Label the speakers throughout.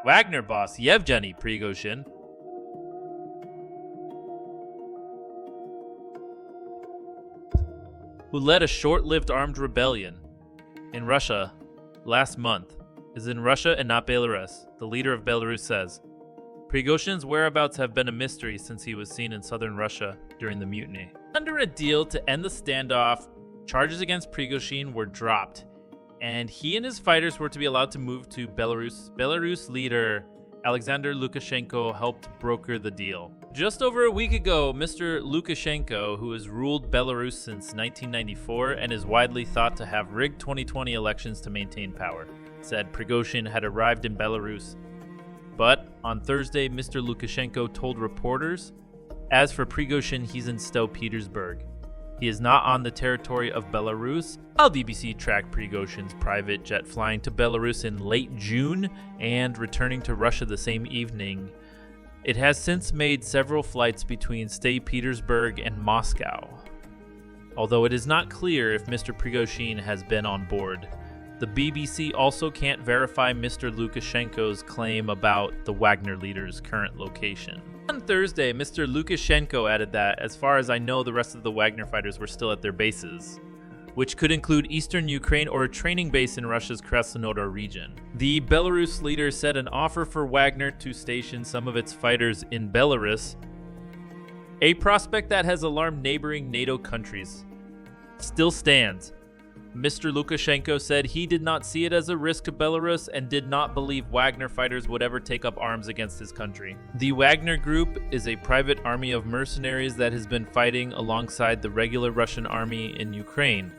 Speaker 1: Wagner boss Yevgeny Prigozhin, who led a short-lived armed rebellion in Russia last month, is in Russia and not Belarus, the leader of Belarus says. Prigozhin's whereabouts have been a mystery since he was seen in southern Russia during the mutiny. Under a deal to end the standoff, charges against Prigozhin were dropped, and he and his fighters were to be allowed to move to Belarus. Belarus leader Alexander Lukashenko helped broker the deal. Just over a week ago, Mr. Lukashenko, who has ruled Belarus since 1994 and is widely thought to have rigged 2020 elections to maintain power, said Prigozhin had arrived in Belarus. But on Thursday, Mr. Lukashenko told reporters, as for Prigozhin, he's in St. Petersburg. He is not on the territory of Belarus. While BBC tracked Prigozhin's private jet flying to Belarus in late June and returning to Russia the same evening, it has since made several flights between St. Petersburg and Moscow. Although it is not clear if Mr. Prigozhin has been on board. The BBC also can't verify Mr. Lukashenko's claim about the Wagner leader's current location. On Thursday, Mr. Lukashenko added that, as far as I know, the rest of the Wagner fighters were still at their bases, which could include eastern Ukraine or a training base in Russia's Krasnodar region. The Belarus leader said an offer for Wagner to station some of its fighters in Belarus, a prospect that has alarmed neighboring NATO countries, still stands. Mr. Lukashenko said he did not see it as a risk to Belarus and did not believe Wagner fighters would ever take up arms against his country. The Wagner Group is a private army of mercenaries that has been fighting alongside the regular Russian army in Ukraine.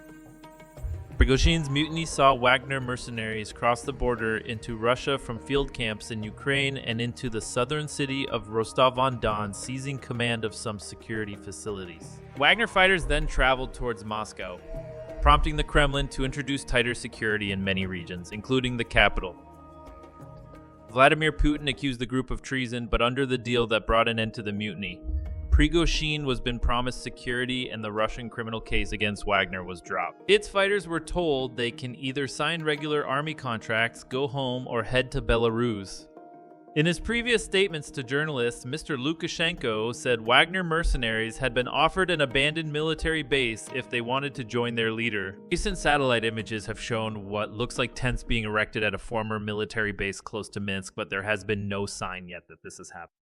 Speaker 1: Prigozhin's mutiny saw Wagner mercenaries cross the border into Russia from field camps in Ukraine and into the southern city of Rostov-on-Don, seizing command of some security facilities. Wagner fighters then traveled towards Moscow, prompting the Kremlin to introduce tighter security in many regions, including the capital. Vladimir Putin accused the group of treason, but under the deal that brought an end to the mutiny, Prigozhin was been promised security and the Russian criminal case against Wagner was dropped. Its fighters were told they can either sign regular army contracts, go home, or head to Belarus. In his previous statements to journalists, Mr. Lukashenko said Wagner mercenaries had been offered an abandoned military base if they wanted to join their leader. Recent satellite images have shown what looks like tents being erected at a former military base close to Minsk, but there has been no sign yet that this has happened.